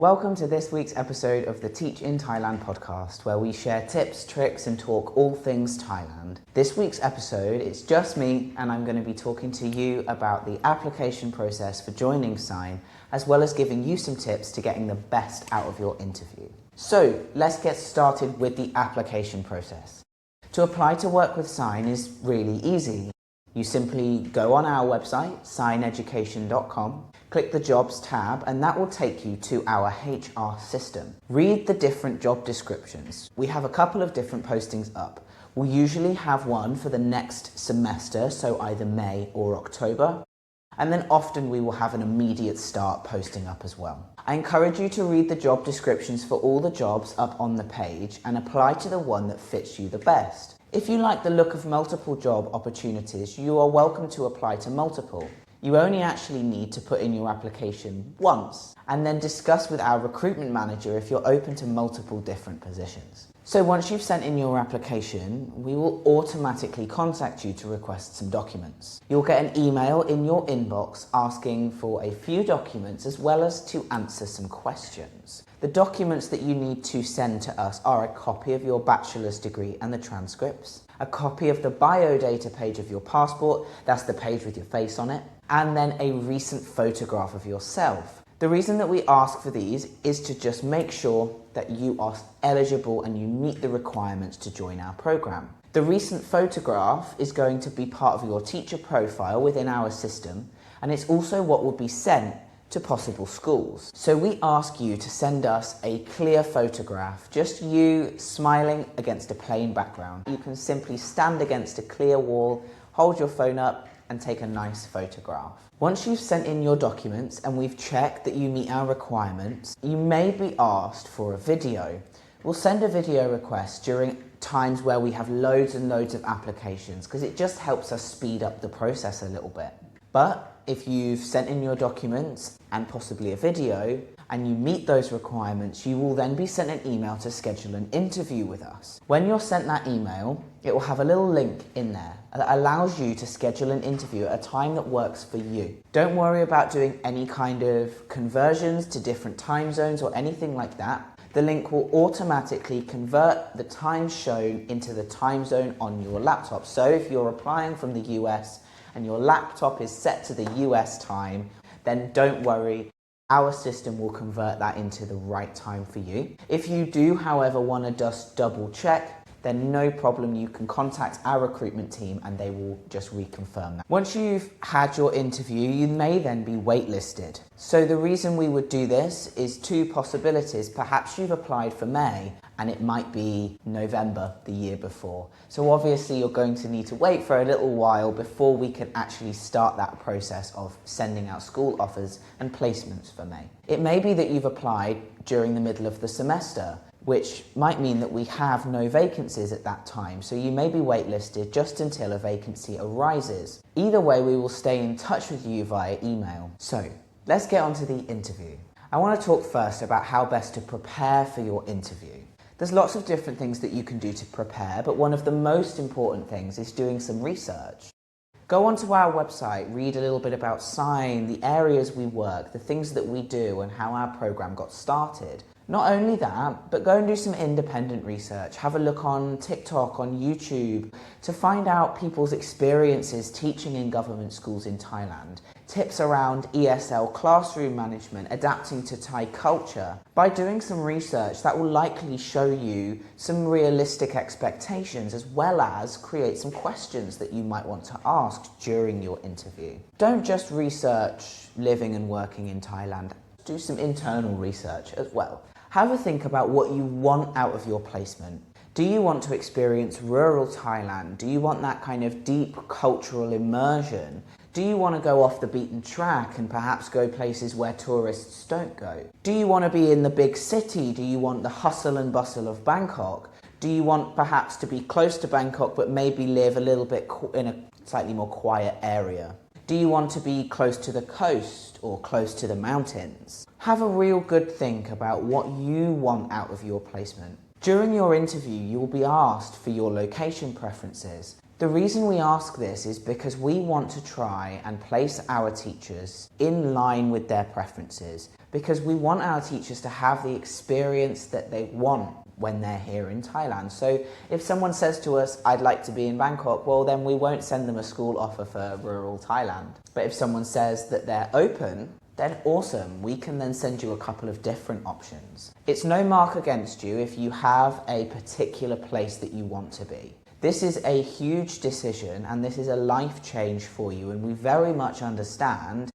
Welcome to this week's episode of the Teach in Thailand podcast, where we share tips, tricks and talk all things Thailand. This week's episode, it's just me and I'm going to be talking to you about the application process for joining Sine, as well as giving you some tips to getting the best out of your interview. So let's get started with the application process. To apply to work with Sine is really easy. You simply go on our website, sineeducation.com, click the Jobs tab, and that will take you to our HR system. Read the different job descriptions. We have a couple of different postings up. We'll usually have one for the next semester, so either May or October. And then often we will have an immediate start posting up as well. I encourage you to read the job descriptions for all the jobs up on the page and apply to the one that fits you the best. If you like the look of multiple job opportunities, you are welcome to apply to multiple. You only actually need to put in your application once and then discuss with our recruitment manager if you're open to multiple different positions. So once you've sent in your application, we will automatically contact you to request some documents. You'll get an email in your inbox asking for a few documents as well as to answer some questions. The documents that you need to send to us are a copy of your bachelor's degree and the transcripts, a copy of the biodata page of your passport, that's the page with your face on it, and then a recent photograph of yourself. The reason that we ask for these is to just make sure that you are eligible and you meet the requirements to join our program. The recent photograph is going to be part of your teacher profile within our system, and it's also what will be sent to possible schools. So we ask you to send us a clear photograph, just you smiling against a plain background. You can simply stand against a clear wall, hold your phone up and take a nice photograph. Once you've sent in your documents and we've checked that you meet our requirements, you may be asked for a video. We'll send a video request during times where we have loads and loads of applications because it just helps us speed up the process a little bit. But if you've sent in your documents and possibly a video and you meet those requirements, you will then be sent an email to schedule an interview with us. When you're sent that email, it will have a little link in there that allows you to schedule an interview at a time that works for you. Don't worry about doing any kind of conversions to different time zones or anything like that. The link will automatically convert the time shown into the time zone on your laptop. So if you're applying from the US and your laptop is set to the US time, then don't worry, our system will convert that into the right time for you. If you do, however, want to just double check, then no problem, you can contact our recruitment team and they will just reconfirm that. Once you've had your interview, you may then be waitlisted. So the reason we would do this is two possibilities. Perhaps you've applied for May and it might be November the year before. So obviously you're going to need to wait for a little while before we can actually start that process of sending out school offers and placements for May. It may be that you've applied during the middle of the semester, which might mean that we have no vacancies at that time, so you may be waitlisted just until a vacancy arises. Either way, we will stay in touch with you via email. So, let's get on to the interview. I want to talk first about how best to prepare for your interview. There's lots of different things that you can do to prepare, but one of the most important things is doing some research. Go onto our website, read a little bit about Sine, the areas we work, the things that we do and how our program got started. Not only that, but go and do some independent research. Have a look on TikTok, on YouTube, to find out people's experiences teaching in government schools in Thailand. Tips around ESL classroom management, adapting to Thai culture. By doing some research, that will likely show you some realistic expectations as well as create some questions that you might want to ask during your interview. Don't just research living and working in Thailand. Do some internal research as well. Have a think about what you want out of your placement. Do you want to experience rural Thailand? Do you want that kind of deep cultural immersion? Do you want to go off the beaten track and perhaps go places where tourists don't go? Do you want to be in the big city? Do you want the hustle and bustle of Bangkok? Do you want perhaps to be close to Bangkok but maybe live a little bit in a slightly more quiet area? Do you want to be close to the coast or close to the mountains? Have a real good think about what you want out of your placement. During your interview, you will be asked for your location preferences. The reason we ask this is because we want to try and place our teachers in line with their preferences, because we want our teachers to have the experience that they want when they're here in Thailand. So if someone says to us, I'd like to be in Bangkok, well then we won't send them a school offer for rural Thailand. But if someone says that they're open, then awesome, we can then send you a couple of different options. It's no mark against you if you have a particular place that you want to be. This is a huge decision and this is a life change for you, and we very much understand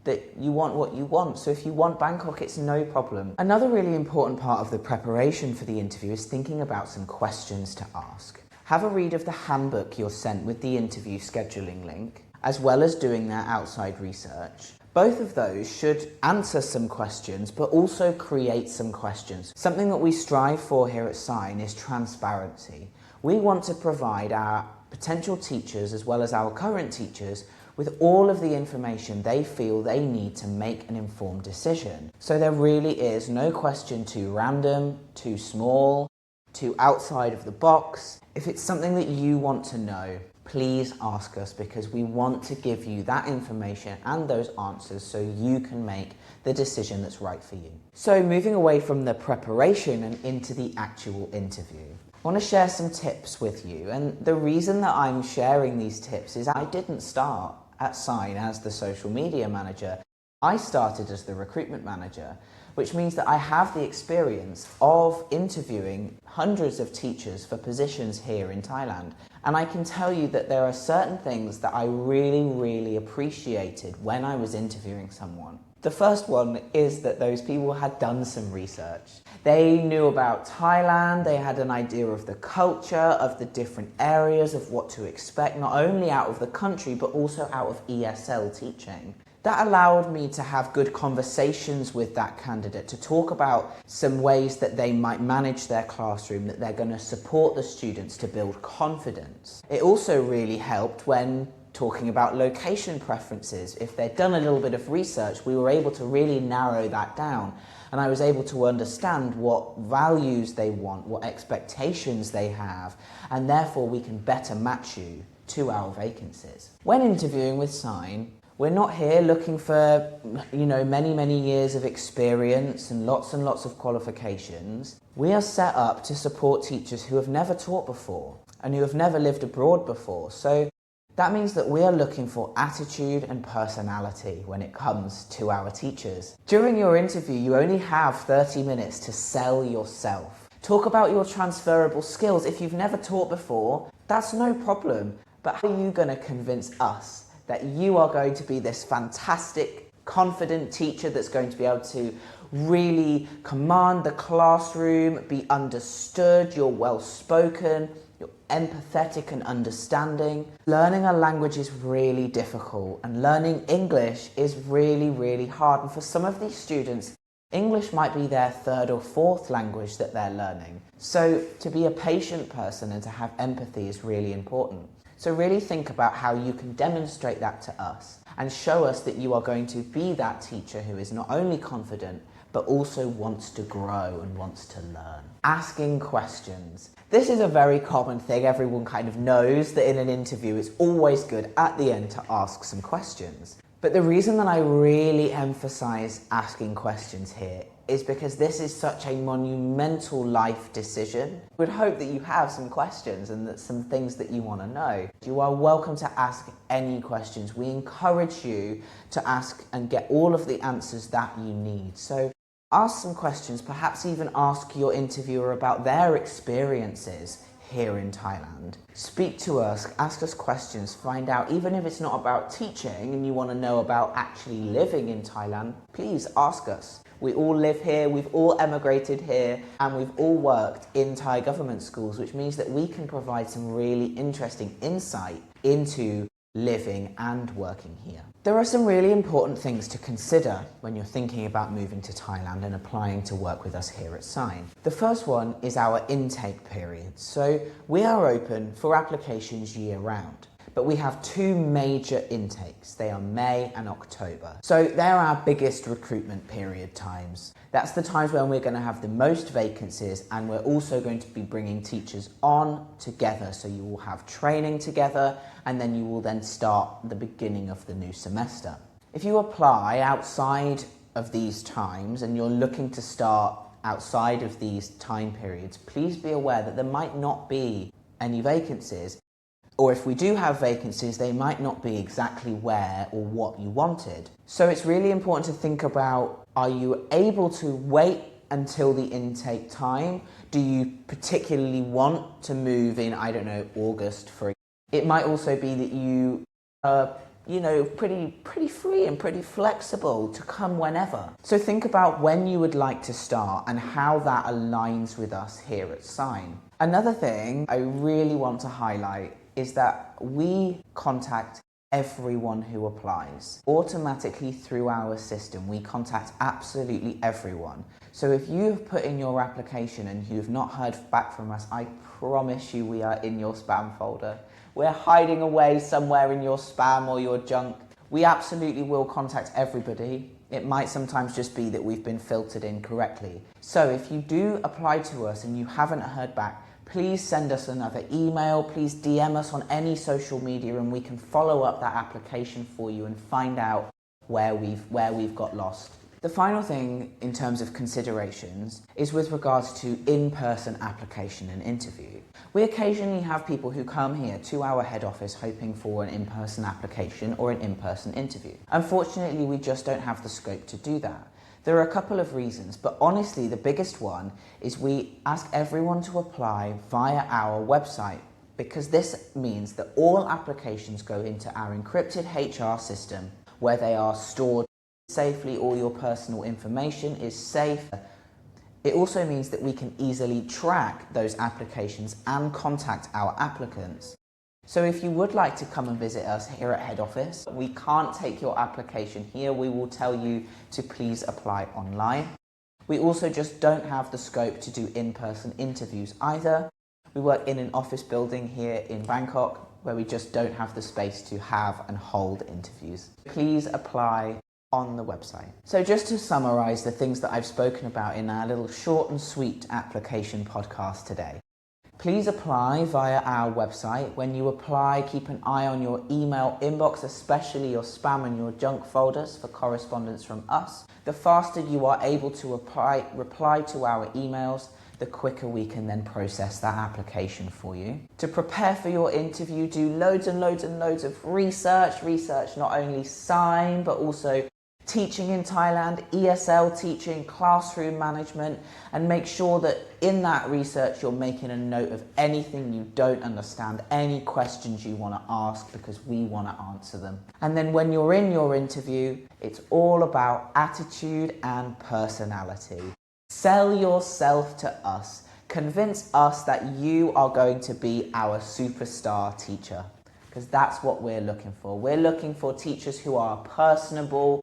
that you want what you want. So if you want Bangkok, it's no problem. Another really important part of the preparation for the interview is thinking about some questions to ask. Have a read of the handbook you're sent with the interview scheduling link, as well as doing that outside research. Both of those should answer some questions, but also create some questions. Something that we strive for here at Sine is transparency. We want to provide our potential teachers, as well as our current teachers, with all of the information they feel they need to make an informed decision. So there really is no question too random, too small, too outside of the box. If it's something that you want to know, please ask us, because we want to give you that information and those answers so you can make the decision that's right for you. So moving away from the preparation and into the actual interview, I want to share some tips with you. And the reason that I'm sharing these tips is I didn't start at Sine as the social media manager. I started as the recruitment manager, which means that I have the experience of interviewing hundreds of teachers for positions here in Thailand. And I can tell you that there are certain things that I really appreciated when I was interviewing someone. The first one is that those people had done some research. They knew about Thailand, they had an idea of the culture, of the different areas, of what to expect, not only out of the country, but also out of ESL teaching. That allowed me to have good conversations with that candidate, to talk about some ways that they might manage their classroom, that they're going to support the students to build confidence. It also really helped when talking about location preferences. If they'd done a little bit of research, we were able to really narrow that down. And I was able to understand what values they want, what expectations they have, and therefore we can better match you to our vacancies. When interviewing with Sine, we're not here looking for, many years of experience and lots of qualifications. We are set up to support teachers who have never taught before and who have never lived abroad before. So that means that we are looking for attitude and personality when it comes to our teachers. During your interview, you only have 30 minutes to sell yourself. Talk about your transferable skills. If you've never taught before, that's no problem. But how are you going to convince us that you are going to be this fantastic, confident teacher that's going to be able to really command the classroom, be understood, you're well-spoken, you're empathetic and understanding? Learning a language is really difficult, and learning English is really hard. And for some of these students, English might be their third or fourth language that they're learning. So to be a patient person and to have empathy is really important. So really think about how you can demonstrate that to us and show us that you are going to be that teacher who is not only confident, but also wants to grow and wants to learn. Asking questions. This is a very common thing. Everyone kind of knows that in an interview it's always good at the end to ask some questions. But the reason that I really emphasize asking questions here is because this is such a monumental life decision. We'd hope that you have some questions and that some things that you want to know. You are welcome to ask any questions. We encourage you to ask and get all of the answers that you need. So ask some questions, perhaps even ask your interviewer about their experiences here in Thailand. Speak to us, ask us questions, find out, even if it's not about teaching and you want to know about actually living in Thailand, please ask us. We all live here, we've all emigrated here, and we've all worked in Thai government schools, which means that we can provide some really interesting insight into living and working here. There are some really important things to consider when you're thinking about moving to Thailand and applying to work with us here at Sine. The first one is our intake period. So we are open for applications year round. but we have two major intakes. They are May and October. So they're our biggest recruitment period times. That's the times when we're going to have the most vacancies, and we're also going to be bringing teachers on together. So you will have training together, and then you will then start the beginning of the new semester. If you apply outside of these times and you're looking to start outside of these time periods, please be aware that there might not be any vacancies, or if we do have vacancies, they might not be exactly where or what you wanted. So it's really important to think about, are you able to wait until the intake time? Do you particularly want to move in, I don't know, August for it might also be that you are pretty free and pretty flexible to come whenever. So think about when you would like to start and how that aligns with us here at Sine. Another thing I really want to highlight is that we contact everyone who applies. Automatically through our system, we contact absolutely everyone. So if you've put in your application and you've not heard back from us, I promise you we are in your spam folder. We're hiding away somewhere in your spam or your junk. We absolutely will contact everybody. It might sometimes just be that we've been filtered in correctly. So if you do apply to us and you haven't heard back, please send us another email, please DM us on any social media, and we can follow up that application for you and find out where we've got lost. The final thing in terms of considerations is with regards to in-person application and interview. We occasionally have people who come here to our head office hoping for an in-person application or an in-person interview. Unfortunately, we just don't have the scope to do that. There are a couple of reasons, but honestly, the biggest one is we ask everyone to apply via our website, because this means that all applications go into our encrypted HR system where they are stored safely. All your personal information is safe. It also means that we can easily track those applications and contact our applicants. So if you would like to come and visit us here at head office, we can't take your application here. We will tell you to please apply online. We also just don't have the scope to do in-person interviews either. We work in an office building here in Bangkok where we just don't have the space to have and hold interviews. Please apply on the website. So just to summarize the things that I've spoken about in our little short and sweet application podcast today. Please apply via our website. When you apply, keep an eye on your email inbox, especially your spam and your junk folders for correspondence from us. The faster you are able to reply to our emails, the quicker we can then process that application for you. To prepare for your interview, do loads and loads and loads of research. Research not only Sine, but also teaching in Thailand, ESL teaching, classroom management, and make sure that in that research you're making a note of anything you don't understand, any questions you want to ask, because we want to answer them. And then when you're in your interview, it's all about attitude and personality. Sell yourself to us. Convince us that you are going to be our superstar teacher, because that's what we're looking for. We're looking for teachers who are personable,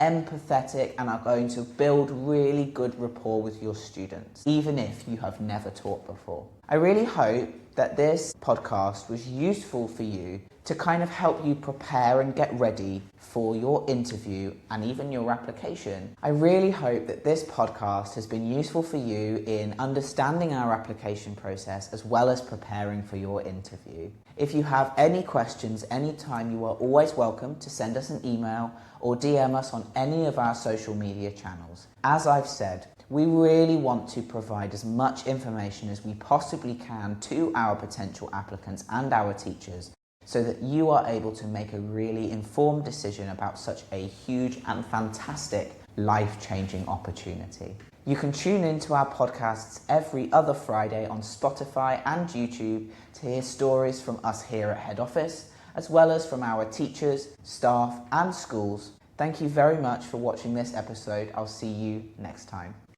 empathetic, and are going to build really good rapport with your students, even if you have never taught before. I really hope that this podcast was useful for you to kind of help you prepare and get ready for your interview and even your application. I really hope that this podcast has been useful for you in understanding our application process as well as preparing for your interview. If you have any questions anytime, you are always welcome to send us an email or DM us on any of our social media channels. As I've said, we really want to provide as much information as we possibly can to our potential applicants and our teachers, so that you are able to make a really informed decision about such a huge and fantastic life-changing opportunity. You can tune into our podcasts every other Friday on Spotify and YouTube to hear stories from us here at head office, as well as from our teachers, staff and schools. Thank you very much for watching this episode. I'll see you next time.